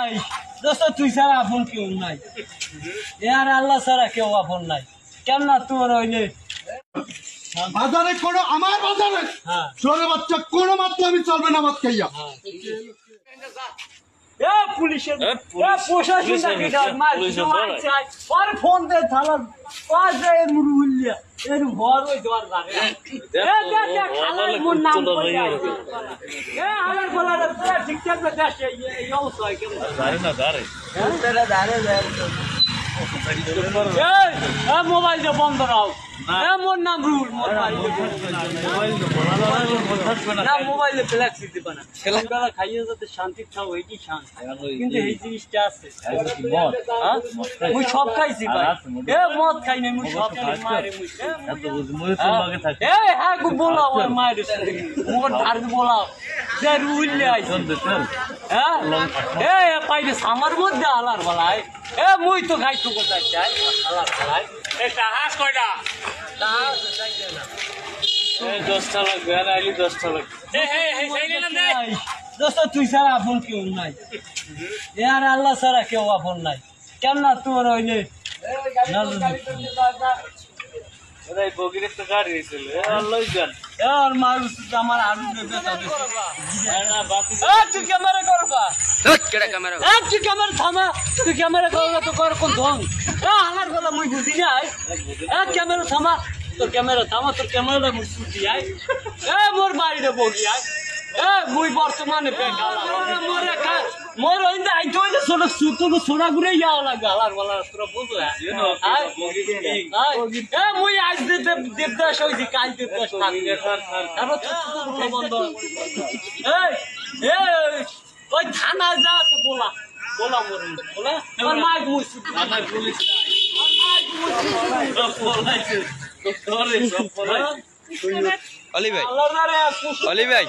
নাই দোস্ত তুই ছাড়া আপন কেউ নাই আর আল্লাহ ছাড়া কেউ আপন নাই কেন না তোর হইলে বাজারে কোনো আমার বাজারে ছোট বাচ্চা কোনো মাত্র আমি চলবে না মত খাইয়া পুলিশের প্রশাসন ফোন দে থালা মুরুলিয়া এর ঘর ওই দর মোবাইল বন্ধ রাও মোর নাম রুল মোবাইলে ফ্ল্যাক্স দিতে না খেলা খাইয়ে যাতে শান্তি খাও এইটি শান্তি কিন্তু এই জিনিসটা আছে মুই সব খাইছি ভাই মদ খাই নাই মুই সব মারে হ্যাঁ গো বলা আমার মায়ের মোর আর বলাও যে রুল আইছে হ্যাঁ পাইলে আমার মধ্যে আলার বলায় মুই তো খাইতো কোথায় চাই আলার বলায় এটা হাস কয়টা 10টা লাগবে আর আইলি 10টা লাগবে দোস্ত তুই ছাড়া আপন কেউ নাই আর আল্লাহ ছাড়া কেউ আপন নাই কেন না তোর হইলে তুই ক্যামেরা করবা তুই ক্যামেরা করবা তো কর কোন ধন আমার কথা মুই বুঝি নাই ক্যামেরা থামা তোর ক্যামেরা থামা তোর ক্যামেরাটা মুই ছুটি আয় মোর বাড়িতে বলি আয় মুই বর্তমানে মোর ওইটা আইতো ছোট ছোট ছোড়া ঘুরে যাওয়া লাগে আলার বলার তোরা বুঝো মুই আজ দেবদাস হয়েছি কাল দেবদাস তারপর বন্ধ ওই থানা যা আছে বলা বলা মোর বলা আমার মাইক মুই অলি ভাই